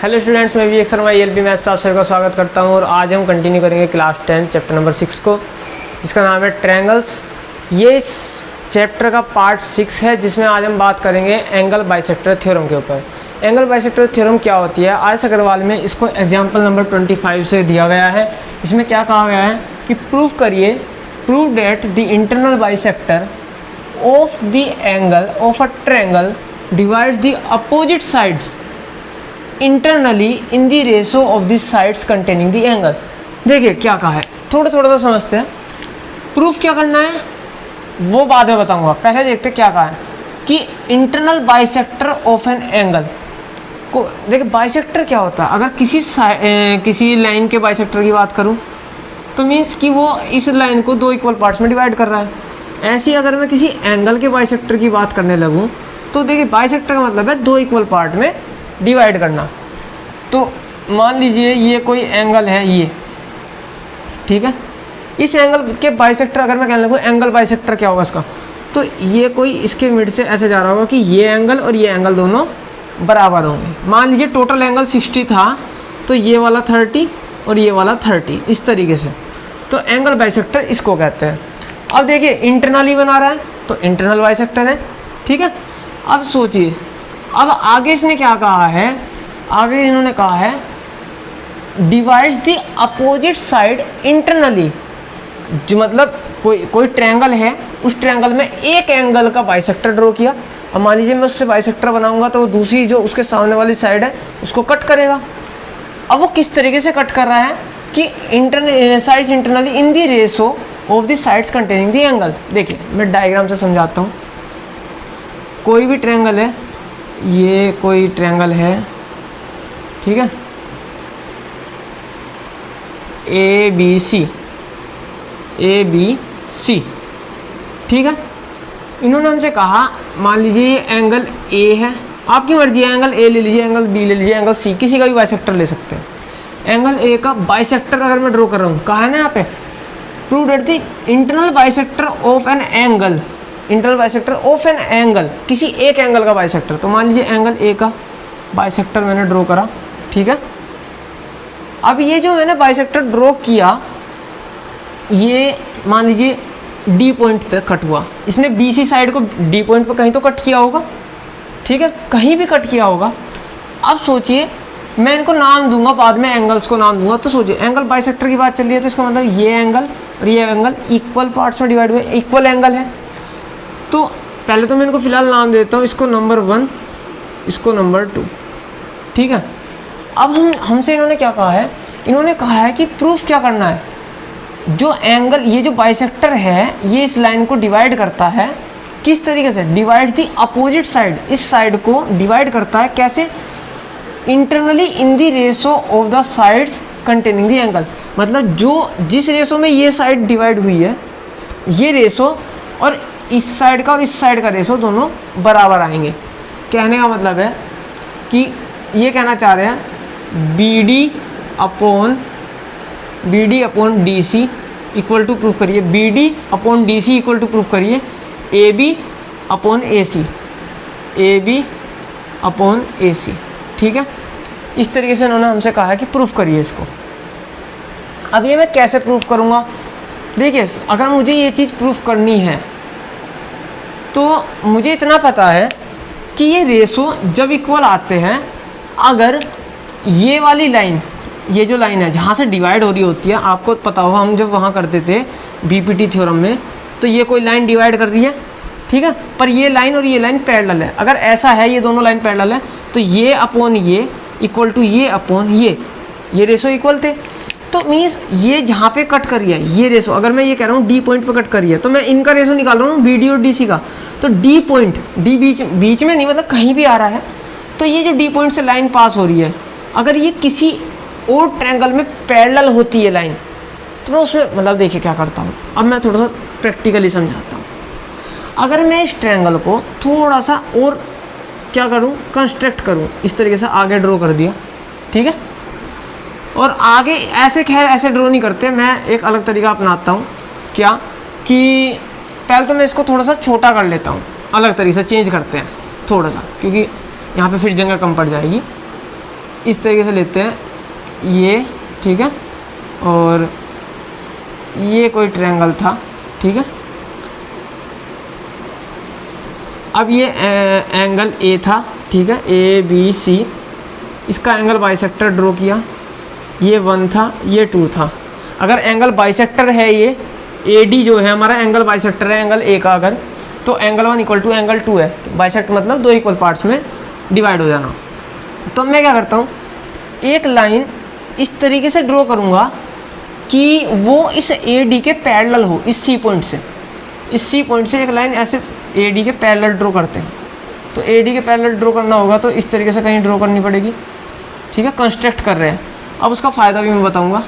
Hello students, मैं Vivek Sharma ELB maths पर आप सभी का स्वागत करता हूं और आज हम कंटिन्यू करेंगे क्लास 10 चैप्टर नंबर 6 को, जिसका नाम है ट्रायंगल्स। ये इस चैप्टर का पार्ट 6 है, जिसमें आज हम बात करेंगे एंगल बाइसेक्टर थ्योरम के ऊपर। एंगल बाइसेक्टर थ्योरम क्या होती है? आर एस अग्रवाल में इसको एग्जाम्पल नंबर 25 से दिया गया है। इसमें क्या कहा गया है कि prove that the internal bisector of the angle of a triangle divides the opposite sides internally in the ratio of the sides containing the angle. देखिए क्या कहा है, थोड़ा सा समझते हैं। प्रूफ क्या करना है वो बाद में बताऊंगा, पहले देखते क्या कहा है कि internal bisector of an angle को। देखिए बाइसेक्टर क्या होता है, अगर किसी लाइन के बाइसेक्टर की बात करूं तो मीन्स कि वो इस लाइन को दो इक्वल पार्ट्स में डिवाइड कर रहा है। ऐसे ही अगर मैं किसी एंगल के बाइसेक्टर की बात करने लगूं तो देखिए बाइसेक्टर का मतलब है दो इक्वल पार्ट में डिवाइड करना। तो मान लीजिए ये कोई एंगल है, ये ठीक है। इस एंगल के बाइसेक्टर अगर मैं कहने लगूँ एंगल बाइसेक्टर क्या होगा इसका, तो ये कोई इसके मिड से ऐसे जा रहा होगा कि ये एंगल और ये एंगल दोनों बराबर होंगे। मान लीजिए टोटल एंगल 60 था तो ये वाला 30 और ये वाला 30, इस तरीके से। तो एंगल बाइसेक्टर इसको कहते हैं। अब देखिए इंटरनली बना रहा है तो इंटरनल बाइसेक्टर है, ठीक है। अब सोचिए, अब आगे इसने क्या कहा है, आगे इन्होंने कहा है divides the opposite side internally. जो मतलब कोई ट्रायंगल है, उस ट्रायंगल में एक एंगल का बाइसेक्टर ड्रॉ किया। अब मान लीजिए मैं उससे बाइसेक्टर बनाऊंगा तो वो दूसरी जो उसके सामने वाली साइड है उसको कट करेगा। अब वो किस तरीके से कट कर रहा है कि sides internally in the ratio of the sides containing the angle. देखिए मैं डायग्राम से समझाता हूँ। कोई भी ट्रायंगल है, ये कोई ट्रायंगल है, ठीक है, ABC, ठीक है। इन्होंने हमसे कहा मान लीजिए ये एंगल A है, आपकी मर्जी है, एंगल A ले लीजिए, एंगल B ले लीजिए, एंगल C, किसी का भी बाइसेक्टर ले सकते हैं। एंगल A का बाइसेक्टर अगर मैं ड्रॉ कर रहा हूँ, कहा है ना यहाँ पे prove that the internal bisector of an angle, internal bisector of an angle, किसी एक एंगल का बाइसेक्टर। तो मान लीजिए एंगल A का बाइसेक्टर मैंने ड्रॉ करा, ठीक है। अब ये जो मैंने बाइसेक्टर ड्रॉ किया, ये मान लीजिए D पॉइंट पे कट हुआ। इसने BC साइड को D पॉइंट पे कहीं तो कट किया होगा, ठीक है, कहीं भी कट किया होगा। अब सोचिए मैं इनको नाम दूंगा, बाद में एंगल्स को नाम दूंगा। तो सोचिए एंगल बाइसेक्टर की बात चल रही है तो इसका मतलब ये एंगल और ये एंगल इक्वल पार्ट्स में डिवाइड हुए, इक्वल एंगल है। तो पहले तो मैं इनको फिलहाल नाम देता हूँ, इसको नंबर 1, इसको नंबर 2, ठीक है। अब हमसे इन्होंने क्या कहा है, इन्होंने कहा है कि प्रूफ क्या करना है, जो एंगल, ये जो बाइसेक्टर है ये इस लाइन को डिवाइड करता है, किस तरीके से, डिवाइड द अपोजिट साइड, इस साइड को डिवाइड करता है कैसे, internally in the ratio of the sides containing the angle. मतलब जो जिस रेशो में ये साइड डिवाइड हुई है, ये रेशो और इस साइड का और इस साइड का रेशो दोनों बराबर आएंगे। कहने का मतलब है कि ये कहना चाह रहे हैं BD upon DC equal to proof करिए, BD upon DC equal to proof करिए AB अपॉन AC, ठीक है। इस तरीके से उन्होंने हमसे कहा है कि प्रूफ करिए इसको। अब ये मैं कैसे प्रूफ करूँगा? देखिए अगर मुझे ये चीज़ प्रूफ करनी है तो मुझे इतना पता है कि ये रेशो जब इक्वल आते हैं, अगर ये वाली लाइन, ये जो लाइन है जहाँ से डिवाइड हो रही होती है, आपको पता हो हम जब वहाँ करते थे BPT थ्योरम में, तो ये कोई लाइन डिवाइड कर रही है, ठीक है, पर ये लाइन और ये लाइन पैरेलल है। अगर ऐसा है, ये दोनों लाइन पैरेलल है, तो ये अपॉन ये इक्वल टू ये अपॉन ये रेशो इक्वल थे। तो मीन्स ये जहाँ पे कट करी है ये रेशो, अगर मैं ये कह रहा हूँ D पॉइंट पे कट करी है तो मैं इनका रेशो निकाल रहा हूँ BD और DC का। तो D पॉइंट, D बीच में नहीं, मतलब कहीं भी आ रहा है। तो ये जो D पॉइंट से लाइन पास हो रही है, अगर ये किसी और ट्रायंगल में पैरेलल होती है लाइन, तो मैं उसमें मतलब देखिए क्या करता हूँ। अब मैं थोड़ा सा प्रैक्टिकली समझाता हूँ। अगर मैं इस ट्रायंगल को थोड़ा सा और क्या करूँ, कंस्ट्रक्ट करूँ, इस तरीके से आगे ड्रॉ कर दिया, ठीक है। और आगे ऐसे खैर ऐसे ड्रॉ नहीं करते, मैं एक अलग तरीका अपनाता हूँ। क्या कि पहले तो मैं इसको थोड़ा सा छोटा कर लेता हूँ, अलग तरीके से चेंज करते हैं थोड़ा सा, क्योंकि यहाँ पे फिर जगह कम पड़ जाएगी। इस तरीके से लेते हैं ये, ठीक है, और ये कोई ट्रायंगल था, ठीक है। अब ये एंगल ए था, ठीक है, ए बी सी, इसका एंगल बाइसेक्टर ड्रॉ किया, ये 1 था, ये 2 था। अगर एंगल बाइसेक्टर है, ये ए डी जो है हमारा एंगल बाइसेक्टर है एंगल ए का, अगर तो एंगल 1 इक्वल टू एंगल 2 है। बाइसेक्ट मतलब 2 इक्वल पार्ट्स में डिवाइड हो जाना। तो मैं क्या करता हूँ, एक लाइन इस तरीके से ड्रॉ करूँगा कि वो इस ए डी के पैरेलल हो, इस सी पॉइंट से, इस सी पॉइंट से एक लाइन ऐसे ए डी के पैरेलल ड्रॉ करते हैं। तो ए डी के पैरेलल ड्रॉ करना होगा तो इस तरीके से कहीं ड्रॉ करनी पड़ेगी, ठीक है, कंस्ट्रक्ट कर रहे हैं। अब उसका फ़ायदा भी मैं बताऊंगा।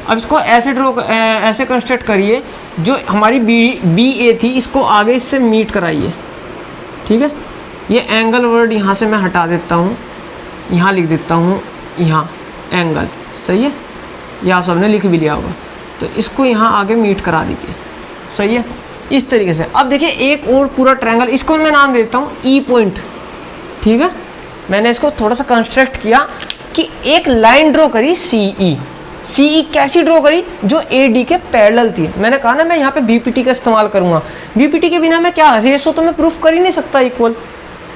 अब इसको ऐसे ऐसे कंस्ट्रक्ट करिए, जो हमारी बी ए थी इसको आगे इससे मीट कराइए, ठीक है। ये एंगल वर्ड यहाँ से मैं हटा देता हूँ, यहाँ लिख देता हूँ, यहाँ एंगल, सही है, ये आप सबने लिख भी लिया होगा। तो इसको यहाँ आगे मीट करा दीजिए, सही है, इस तरीके से। अब देखिए एक और पूरा ट्रायंगल, इसको मैं नाम देता हूँ ई पॉइंट, ठीक है। मैंने इसको थोड़ा सा कंस्ट्रक्ट किया कि एक लाइन ड्रॉ करी सी ई कैसी ड्रॉ करी, जो ए डी के पैरेलल थी। मैंने कहा ना मैं यहाँ पे बीपीटी का इस्तेमाल करूँगा, बीपीटी के बिना मैं क्या, रेशो तो मैं प्रूफ कर ही नहीं सकता इक्वल,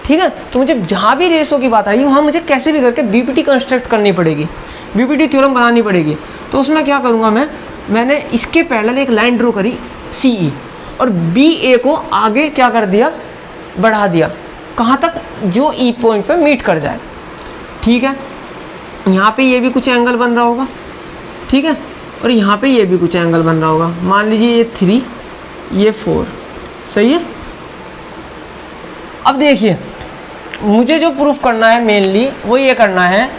ठीक है। तो मुझे जहाँ भी रेशो की बात आई वहाँ मुझे कैसे भी करके बीपीटी कंस्ट्रक्ट करनी पड़ेगी, बीपीटी थ्योरम बनानी पड़ेगी। तो उसमें क्या करूँगा मैंने इसके पैरेलल एक लाइन ड्रॉ करी सी ई, और बी ए को आगे क्या कर दिया, बढ़ा दिया, कहाँ तक, जो ई पॉइंट पे मीट कर जाए, ठीक है। यहाँ पे ये भी कुछ एंगल बन रहा होगा, ठीक है, और यहाँ पे ये भी कुछ एंगल बन रहा होगा। मान लीजिए ये 3, ये 4, सही है। अब देखिए मुझे जो प्रूफ करना है मेनली वो ये करना है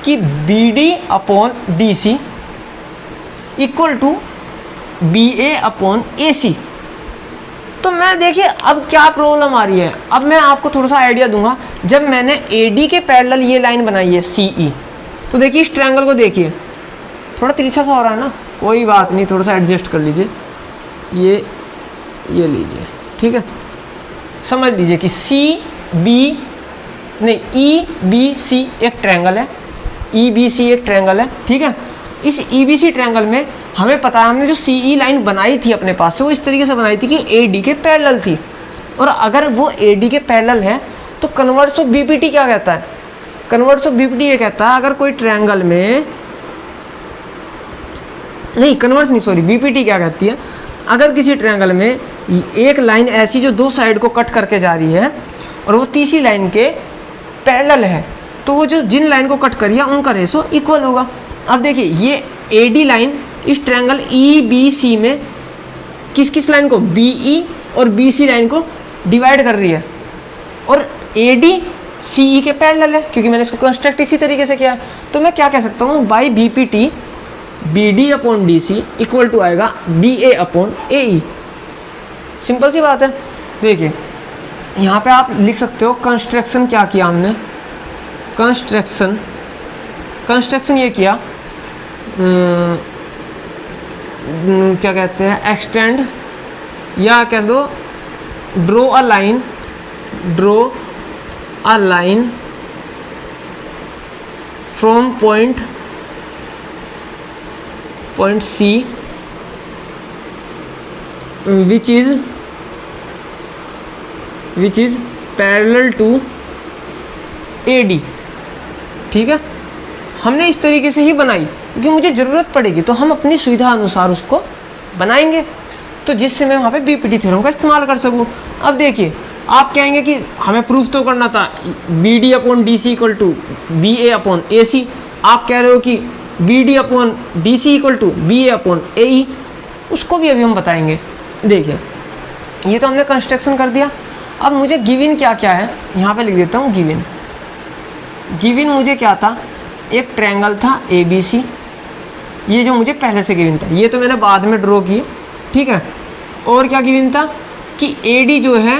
कि B D upon D C equal to B A upon A C. तो मैं देखिए अब क्या प्रॉब्लम आ रही है, अब मैं आपको थोड़ा सा आइडिया दूंगा। जब मैंने ए डी के पैरेलल ये लाइन बनाई है सी ई, तो देखिए इस ट्रायंगल को देखिए, थोड़ा तिरछा सा हो रहा है ना, कोई बात नहीं, थोड़ा सा एडजस्ट कर लीजिए, ये लीजिए, ठीक है। समझ लीजिए कि ई बी सी एक ट्रायंगल है, ई बी सी एक ट्रायंगल है, ठीक है। इस ई बी सी ट्रायंगल में हमें पता है, हमने जो सी ई लाइन बनाई थी अपने पास से, वो इस तरीके से बनाई थी कि ए डी के पैरेलल थी। और अगर वो ए डी के पैरेलल है तो converse of B P T क्या कहता है, converse of B P T ये कहता है अगर कोई ट्रायंगल में, नहीं कन्वर्स नहीं, सॉरी, बी पी टी क्या कहती है, अगर किसी ट्रायंगल में एक लाइन ऐसी जो दो साइड को कट करके जा रही है और वो तीसरी लाइन के पैरेलल है, तो वो जो जिन लाइन को कट करी है उनका रेशो इक्वल होगा। अब देखिए ये ए डी लाइन इस ट्रायंगल ई बी सी में किस किस लाइन को, बी ई और बी सी लाइन को डिवाइड कर रही है, और ए डी सी ई के पैरेलल है, क्योंकि मैंने इसको कंस्ट्रक्ट इसी तरीके से किया है। तो मैं क्या कह सकता हूँ, by B P T B D upon D C equal to आएगा B A upon A E. Simple सी बात है। देखिए यहाँ पे आप लिख सकते हो कंस्ट्रक्शन क्या किया हमने, कंस्ट्रक्शन ये किया, क्या कहते हैं, एक्सटेंड, या कह दो draw a line from point C which is parallel to A D, ठीक है। हमने इस तरीके से ही बनाई क्योंकि मुझे ज़रूरत पड़ेगी तो हम अपनी सुविधा अनुसार उसको बनाएंगे, तो जिससे मैं वहाँ पे बीपीटी थ्योरम का इस्तेमाल कर सकूँ। अब देखिए आप कहेंगे कि हमें प्रूफ तो करना था B D upon D C equal to B A upon A C, आप कह रहे हो कि B D upon D C equal to B A upon A E, उसको भी अभी हम बताएंगे। देखिए ये तो हमने कंस्ट्रक्शन कर दिया। अब मुझे गिवन क्या क्या है यहाँ पे लिख देता हूँ। गिवन मुझे क्या था, एक ट्रायंगल था ए बी सी, ये जो मुझे पहले से गिवन था, ये तो मैंने बाद में ड्रॉ किए, ठीक है। और क्या गिवन था कि ए डी जो है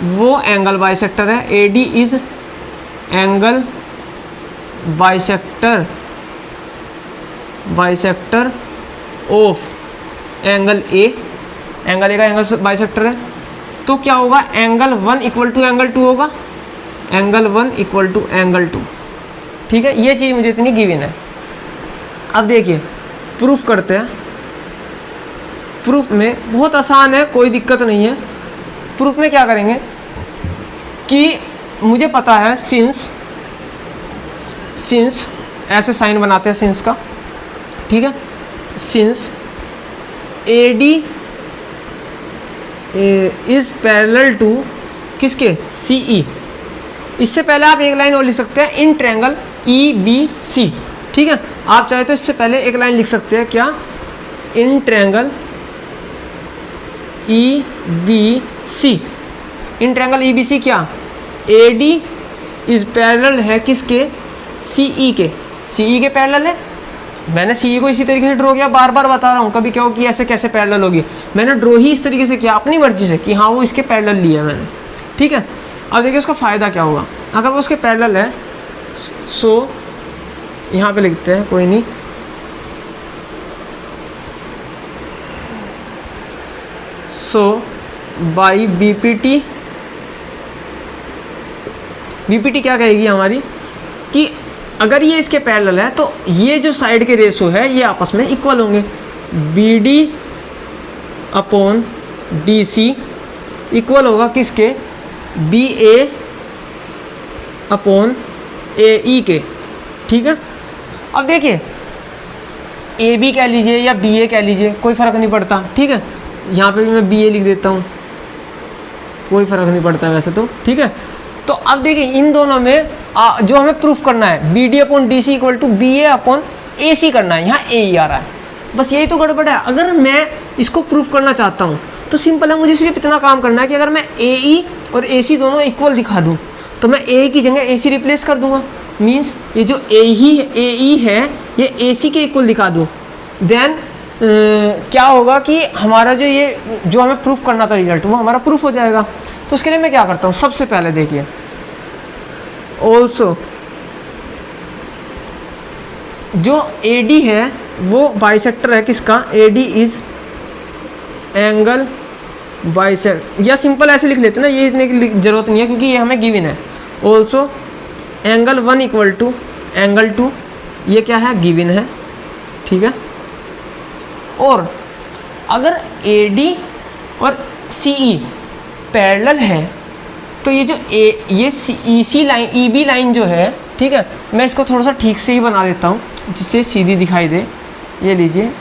वो एंगल बाइसेक्टर है, A D is angle bisector of angle A का एंगल बाइसेक्टर है। तो क्या होगा, एंगल 1 इक्वल टू एंगल 2 होगा, एंगल 1 इक्वल टू एंगल 2, ठीक है, ये चीज़ मुझे इतनी गिवन है। अब देखिए प्रूफ करते हैं। प्रूफ में बहुत आसान है, कोई दिक्कत नहीं है। प्रूफ में क्या करेंगे कि मुझे पता है सिंस ऐसे साइन बनाते हैं सिंस का, ठीक है, since AD is parallel to किसके, CE। इससे पहले आप एक लाइन और लिख सकते हैं इन ट्रायंगल EBC, ठीक है। आप चाहे तो इससे पहले एक लाइन लिख सकते हैं क्या, in triangle EBC। In triangle EBC क्या, AD इज पैरेलल है किसके, CE के, CE के पैरेलल है। मैंने CE को इसी तरीके से ड्रॉ किया, बार बार बता रहा हूँ, कभी क्या हो कि ऐसे कैसे पैरेलल होगी, मैंने ड्रॉ ही इस तरीके से किया अपनी मर्जी से कि हाँ वो इसके पैरेलल लिया मैंने, ठीक है। अब देखिए उसका फ़ायदा क्या होगा, अगर वो उसके पैरेलल है सो यहाँ पे लिखते हैं, कोई नहीं, सो बाई BPT क्या कहेगी हमारी कि अगर ये इसके पैरेलल है तो ये जो साइड के रेशो है ये आपस में इक्वल होंगे। BD अपॉन DC इक्वल होगा किसके, BA अपॉन AE के, ठीक है। अब देखिए AB कह लीजिए या BA कह लीजिए, कोई फ़र्क नहीं पड़ता, ठीक है। यहाँ पे भी मैं BA लिख देता हूँ, कोई फ़र्क नहीं पड़ता वैसे तो, ठीक है। तो अब देखिए इन दोनों में जो हमें प्रूफ करना है BD upon DC equal to BA upon AC करना है, यहाँ AE आ रहा है, बस यही तो गड़बड़ है। अगर मैं इसको प्रूफ करना चाहता हूँ तो सिंपल है, मुझे सिर्फ इतना काम करना है कि अगर मैं AE और AC दोनों इक्वल दिखा दूँ तो मैं AE की जगह AC रिप्लेस कर दूंगा, मीन्स ये जो AE है ये AC के इक्वल दिखा दूँ, देन क्या होगा कि हमारा जो हमें प्रूफ करना था रिजल्ट वो हमारा प्रूफ हो जाएगा। तो उसके लिए मैं क्या करता हूँ, सबसे पहले देखिए ऑल्सो जो AD है वो बाइसेक्टर है किसका, AD इज एंगल बाइसेक्ट, या सिंपल ऐसे लिख लेते हैं ना, ये इतने की जरूरत नहीं है क्योंकि ये हमें गिवन है। Also angle 1 equal to angle 2, ये क्या है, गिवन है, ठीक है। और अगर AD और CE पैरेलल है तो ये जो ये EC लाइन EB लाइन जो है, ठीक है, मैं इसको थोड़ा सा ठीक से ही बना देता हूँ जिससे सीधी दिखाई दे। ये लीजिए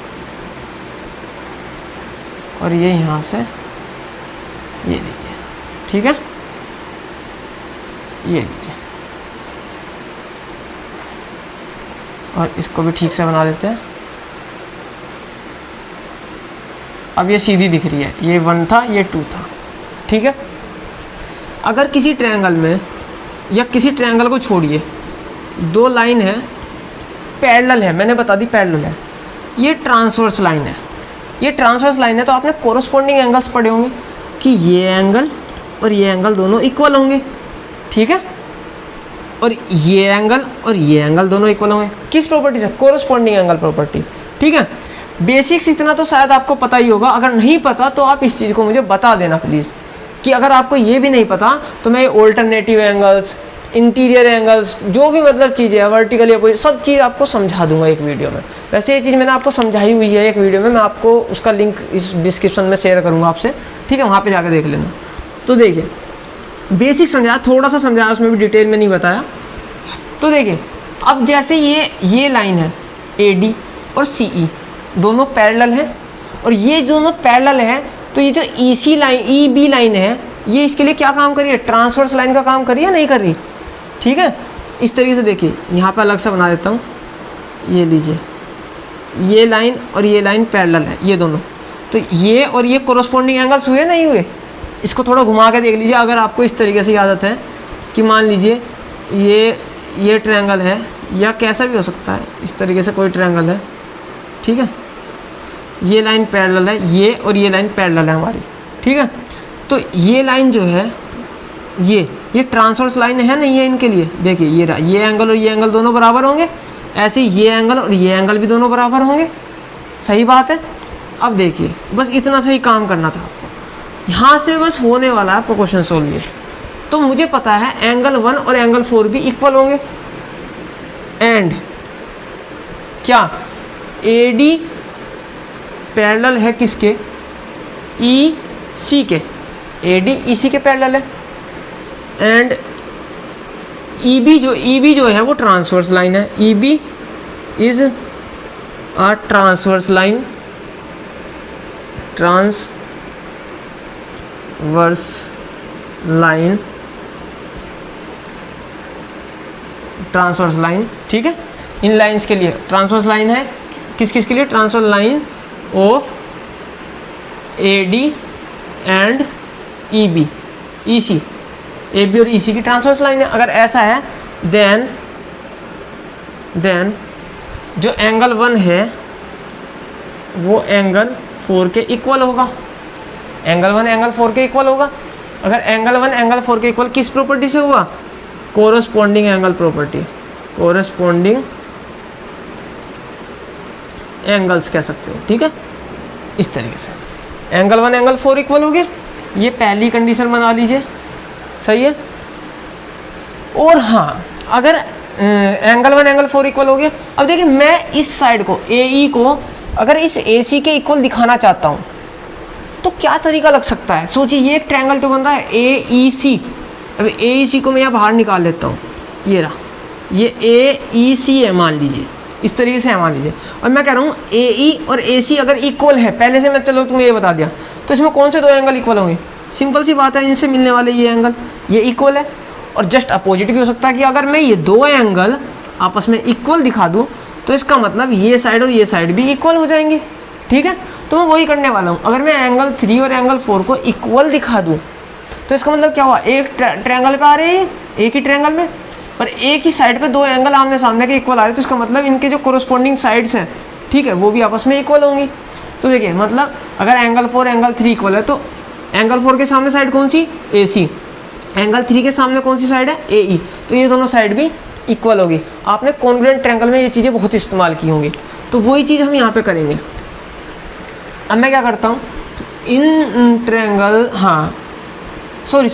और ये यहाँ से ये लीजिए, ठीक है, ये लीजिए और इसको भी ठीक से बना देते हैं। अब ये सीधी दिख रही है, ये 1 था ये 2 था, ठीक है। अगर किसी ट्रायंगल में या किसी ट्रायंगल को छोड़िए, दो लाइन है पैरेलल है, मैंने बता दी पैरेलल है, ये ट्रांसवर्स लाइन है, ये ट्रांसवर्स लाइन है तो आपने कोरस्पॉन्डिंग एंगल्स पढ़े होंगे कि ये एंगल और ये एंगल दोनों इक्वल होंगे, ठीक है, और ये एंगल और ये एंगल दोनों इक्वल होंगे। किस प्रॉपर्टी से, कोरस्पॉन्डिंग एंगल प्रॉपर्टी, ठीक है। बेसिक्स इतना तो शायद आपको पता ही होगा, अगर नहीं पता तो आप इस चीज़ को मुझे बता देना प्लीज़, कि अगर आपको ये भी नहीं पता तो मैं ऑल्टरनेटिव एंगल्स, इंटीरियर एंगल्स, जो भी मतलब चीज़ें है वर्टिकल या कोई सब चीज़ आपको समझा दूंगा एक वीडियो में। वैसे ये चीज़ मैंने आपको समझाई हुई है एक वीडियो में, मैं आपको उसका लिंक इस डिस्क्रिप्शन में शेयर करूँगा आपसे, ठीक है, वहाँ पर जाकर देख लेना। तो देखिए बेसिक समझाया, थोड़ा सा समझाया, उसमें भी डिटेल में नहीं बताया। तो देखिए अब जैसे ये लाइन है AD और CE दोनों पैरेलल हैं, और ये दोनों पैरेलल हैं, तो ये जो EC लाइन EB लाइन है ये इसके लिए क्या काम कर रही है, ट्रांसवर्स लाइन का काम कर रही है, नहीं कर रही, ठीक है। इस तरीके से देखिए यहाँ पे अलग से बना देता हूँ, ये लीजिए ये लाइन और ये लाइन पैरेलल है ये दोनों, तो ये और ये कोरस्पॉन्डिंग एंगल्स हुए नहीं हुए। इसको थोड़ा घुमा के देख लीजिए, अगर आपको इस तरीके से आदत है कि मान लीजिए ये ट्रायंगल है, या कैसा भी हो सकता है, इस तरीके से कोई ट्रायंगल है, ठीक है, ये लाइन पैरेलल है, ये और ये लाइन पैरेलल है हमारी, ठीक है। तो ये लाइन जो है ये ट्रांसवर्स लाइन है नहीं है इनके लिए, देखिए ये एंगल और ये एंगल दोनों बराबर होंगे, ऐसे ये एंगल और ये एंगल भी दोनों बराबर होंगे, सही बात है। अब देखिए बस इतना सही काम करना था आपको, यहाँ से बस होने वाला है आपको क्वेश्चन सोल्व। ये तो मुझे पता है एंगल 1 और एंगल 4 भी इक्वल होंगे, एंड क्या AD पैरेलल है किसके, EC के, AD EC के पैरेलल है, एंड EB जो है वो ट्रांसवर्स लाइन है, EB is a transverse line, transverse line, transverse line, ठीक है। इन लाइंस के लिए ट्रांसवर्स लाइन है, किस किस के लिए, transverse line of AD and EB, EC, AB और EC की ट्रांसवर्स लाइन है। अगर ऐसा है देन जो एंगल 1 है वो एंगल 4 के इक्वल होगा, एंगल 1 एंगल 4 के इक्वल होगा। अगर एंगल 1 एंगल 4 के इक्वल किस प्रॉपर्टी से हुआ, corresponding angle property, corresponding angles कह सकते हो, ठीक है। इस तरीके से एंगल 1 एंगल 4 इक्वल हो गए, ये पहली कंडीशन बना लीजिए, सही है। और हाँ, अगर एंगल 1 एंगल 4 इक्वल हो गया, अब देखिए मैं इस साइड को AE को अगर इस AC के इक्वल दिखाना चाहता हूँ तो क्या तरीका लग सकता है, सोचिए। ये एक ट्रायंगल तो बन रहा है AEC, अब AEC को मैं यहाँ बाहर निकाल लेता हूँ, ये रहा, ये AEC है मान लीजिए, इस तरीके से है मान लीजिए। और मैं कह रहा हूँ AE और AC अगर इक्वल है, पहले से मैं चलो तुम्हें ये बता दिया, तो इसमें कौन से दो एंगल इक्वल होंगे, सिंपल सी बात है, इनसे मिलने वाले ये एंगल ये इक्वल है। और जस्ट अपोजिट भी हो सकता है कि अगर मैं ये दो एंगल आपस में इक्वल दिखा दूँ तो इसका मतलब ये साइड और ये साइड भी इक्वल हो जाएंगे, ठीक है। तो मैं वही करने वाला हूँ, अगर मैं एंगल 3 और एंगल 4 को इक्वल दिखा दूँ तो इसका मतलब क्या हुआ, एक ट्रायंगल पे आ रहे हैं, एक ही ट्रायंगल में, और एक ही साइड पे दो एंगल आमने सामने के इक्वल आ रहे हैं, तो इसका मतलब इनके जो कोरस्पॉन्डिंग साइड्स हैं, ठीक है, वो भी आपस में इक्वल होंगी। तो देखिए मतलब अगर एंगल 4 एंगल 3 इक्वल है तो एंगल 4 के सामने साइड कौन सी, AC, एंगल 3 के सामने कौन सी साइड है, AE, तो ये दोनों साइड भी इक्वल होगी। आपने कॉन्ग्रुएंट ट्रायंगल में ये चीज़ें बहुत इस्तेमाल की होंगी, तो वही चीज़ हम यहाँ पे करेंगे। अब मैं क्या करता हूँ, इन ट्रायंगल, हाँ सॉरी,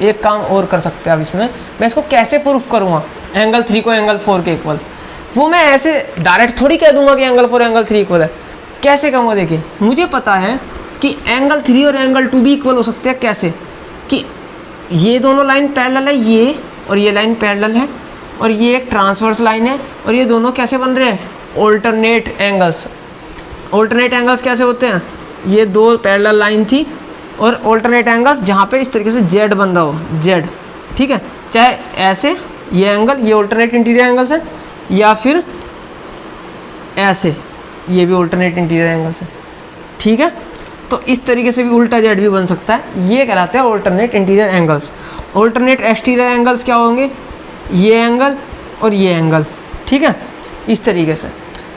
एक काम और कर सकते हैं अब इसमें, मैं इसको कैसे प्रूफ करूँगा एंगल 3 को एंगल 4 के इक्वल, वो मैं ऐसे डायरेक्ट थोड़ी कह दूंगा कि एंगल 4 एंगल 3 इक्वल है। कैसे कहूँगा, देखिए मुझे पता है कि एंगल 3 और एंगल 2 भी इक्वल हो सकते हैं। कैसे कि ये दोनों लाइन पैरेलल है, ये और ये लाइन पैरेलल है, और ये एक ट्रांसवर्स लाइन है, और ये दोनों कैसे बन रहे हैं, ऑल्टरनेट एंगल्स। ऑल्टरनेट एंगल्स कैसे होते हैं, ये दो पैरेलल लाइन थी और ऑल्टरनेट एंगल्स जहाँ पे इस तरीके से जेड बन रहा हो, जेड, ठीक है, चाहे ऐसे ये एंगल, ये ऑल्टरनेट इंटीरियर एंगल्स है, या फिर ऐसे, ये भी ऑल्टरनेट इंटीरियर एंगल्स है, ठीक है। तो इस तरीके से भी उल्टा जेड भी बन सकता है, ये कहलाते हैं alternate interior angles. Alternate exterior angles क्या होंगे, ये एंगल और ये एंगल, ठीक है, इस तरीके से।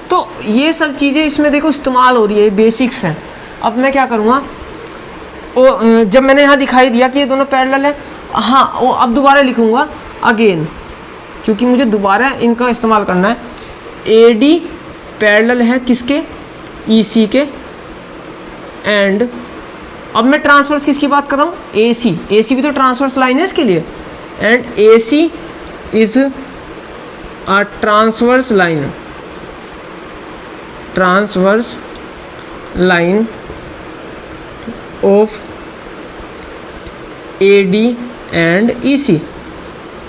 तो ये सब चीज़ें इसमें देखो इस्तेमाल हो रही है, बेसिक्स हैं। अब मैं क्या करूँगा, जब मैंने यहाँ दिखाई दिया कि ये दोनों पैरेलल है, हाँ वो अब दोबारा लिखूँगा अगेन, क्योंकि मुझे दोबारा इनका इस्तेमाल करना है। AD पैरेलल है किसके, EC के, एंड अब मैं ट्रांसवर्स किसकी बात कर रहा हूँ, AC भी तो ट्रांसवर्स लाइन है इसके लिए, and AC is a transverse line, transverse line of AD and EC।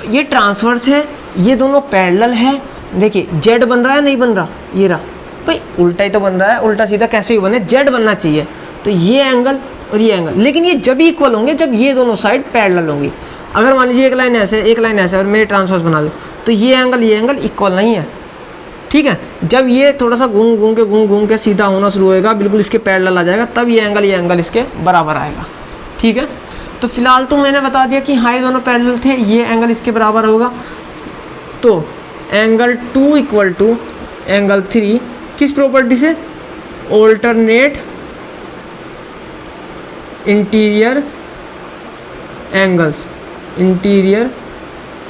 ये ट्रांसवर्स है, ये दोनों पैरेलल है। देखिए जेड बन रहा है, नहीं बन रहा, ये रहा भाई, उल्टा ही तो बन रहा है, उल्टा सीधा कैसे ही बने, जेड बनना चाहिए। तो ये एंगल और ये एंगल, लेकिन ये जब इक्वल होंगे जब ये दोनों साइड पैरेलल होंगी। अगर मान लीजिए एक लाइन ऐसे एक लाइन ऐसे और मेरे ट्रांसवर्स बना दो, तो ये एंगल इक्वल नहीं है, ठीक है। जब ये थोड़ा सा घूम के सीधा होना शुरू होएगा, बिल्कुल इसके पैरेलल आ जाएगा, तब ये एंगल इसके बराबर आएगा, ठीक है। तो फिलहाल तो मैंने बता दिया कि हाँ ये दोनों पैरेलल थे, ये एंगल इसके बराबर होगा। तो एंगल 2 इक्वल टू एंगल 3 किस प्रॉपर्टी से, ऑल्टरनेट इंटीरियर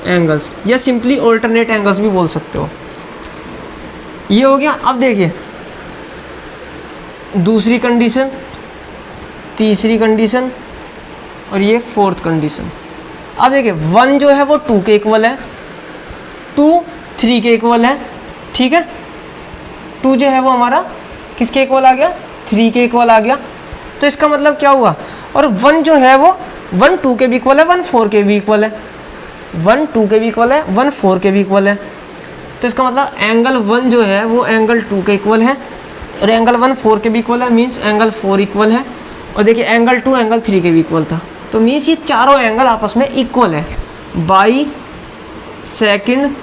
एंगल्स, या सिंपली ऑल्टरनेट एंगल्स भी बोल सकते हो। ये हो गया। अब देखिए दूसरी कंडीशन, तीसरी कंडीशन और ये फोर्थ कंडीशन। अब देखिए 1 जो है वो 2 के इक्वल है, 2 3 के इक्वल है, ठीक है। 2 जो है वो हमारा किसके इक्वल आ गया, 3 के इक्वल आ गया। तो इसका मतलब क्या हुआ, और 1 जो है वो 1 2 के भी इक्वल है, 1 4 के भी इक्वल है, 1 2 के भी इक्वल है, 1 4 के भी इक्वल है। तो इसका मतलब एंगल 1 जो है वो एंगल 2 के इक्वल है, और एंगल 1 4 के भी इक्वल है, मीन्स एंगल 4 इक्वल है। और देखिए एंगल 2 एंगल 3 के भी इक्वल था, तो मीन्स ये चारों एंगल आपस में इक्वल है by second,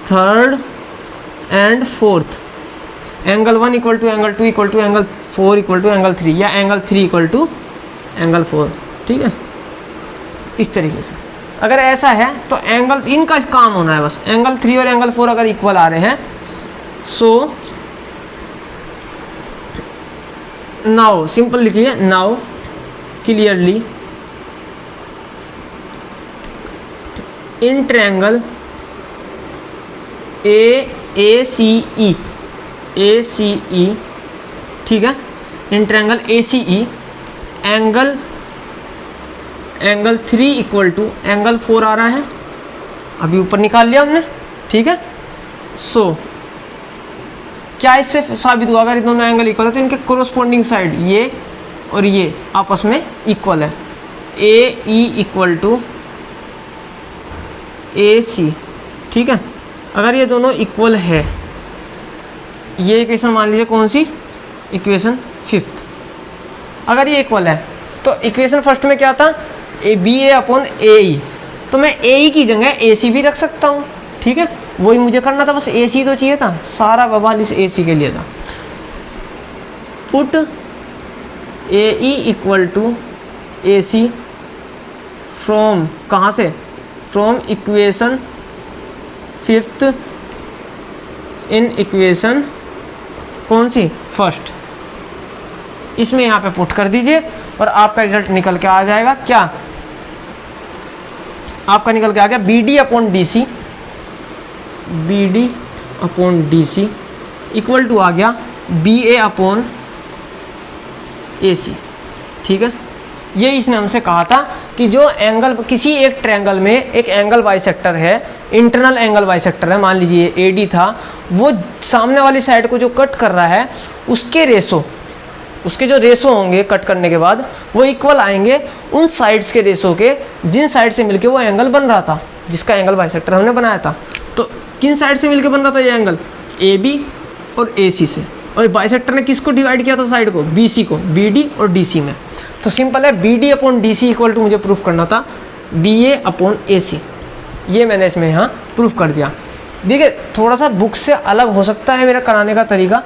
third and fourth. Angle 1 equal to angle 2 equal to angle 4 equal to angle 3, या एंगल 3 इक्वल टू एंगल 4, ठीक है। इस तरीके से अगर ऐसा है तो एंगल इनका काम होना है बस, एंगल 3 और एंगल 4 अगर इक्वल आ रहे हैं, सो नाउ सिंपल लिखिए, now clearly in triangle ACE, ठीक है, in triangle ACE angle 3 equal to angle 4 आ रहा है, अभी ऊपर निकाल लिया हमने, ठीक है। सो क्या इससे साबित हुआ, अगर दोनों एंगल इक्वल है तो इनके कोरोस्पोंडिंग साइड ये और ये आपस में इक्वल है, AE इक्वल टू AC, ठीक है। अगर ये दोनों इक्वल है, ये इक्वेशन मान लीजिए कौन सी, इक्वेशन 5th। अगर ये इक्वल है तो इक्वेशन फर्स्ट में क्या था, BA अपॉन AE, तो मैं AE की जगह AC भी रख सकता हूँ, ठीक है। वही मुझे करना था, बस AC तो चाहिए था, सारा बवाल इस AC के लिए था। Put AE equal to AC from, कहाँ से, from equation 5th in equation कौन सी, फर्स्ट। इसमें यहाँ पे पुट कर दीजिए और आपका रिजल्ट निकल के आ जाएगा, क्या आपका निकल के आ गया, BD upon DC equal to आ गया BA अपॉन AC, ठीक है। ये इसने हमसे कहा था कि जो एंगल किसी एक ट्रायंगल में एक एंगल बाइसेक्टर है, इंटरनल एंगल बाइसेक्टर है, मान लीजिए AD था, वो सामने वाली साइड को जो कट कर रहा है उसके रेशो, उसके जो रेशो होंगे कट करने के बाद वो इक्वल आएंगे उन साइड्स के रेशो के जिन साइड से मिलके वो एंगल बन रहा था, जिसका एंगल बाइसेक्टर हमने बनाया था। तो किन साइड से मिलके बन रहा था ये एंगल, AB और AC से, और बाइसेक्टर ने किसको डिवाइड किया था साइड को, BC को, BD और DC में। तो सिंपल है, BD upon DC equal to मुझे प्रूफ करना था BA अपॉन AC, ये मैंने इसमें यहाँ प्रूफ कर दिया। देखिए थोड़ा सा बुक से अलग हो सकता है मेरा कराने का तरीका,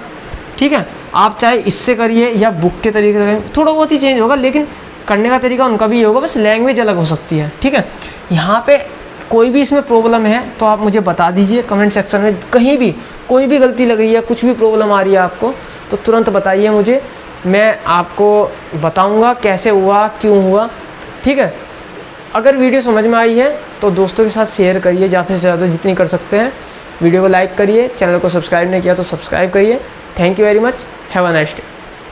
ठीक है। आप चाहे इससे करिए या बुक के तरीके से करिए, थोड़ा बहुत ही चेंज होगा, लेकिन करने का तरीका उनका भी होगा, बस लैंग्वेज अलग हो सकती है, ठीक है। यहाँ पे कोई भी इसमें प्रॉब्लम है तो आप मुझे बता दीजिए कमेंट सेक्शन में, कहीं भी कोई भी गलती लग रही है, कुछ भी प्रॉब्लम आ रही है आपको, तो तुरंत बताइए मुझे, मैं आपको बताऊंगा कैसे हुआ, क्यों हुआ, ठीक है। अगर वीडियो समझ में आई है तो दोस्तों के साथ शेयर करिए, ज़्यादा से ज़्यादा जितनी कर सकते हैं। वीडियो को लाइक करिए, चैनल को सब्सक्राइब नहीं किया तो सब्सक्राइब करिए। Thank you very much, have a nice day.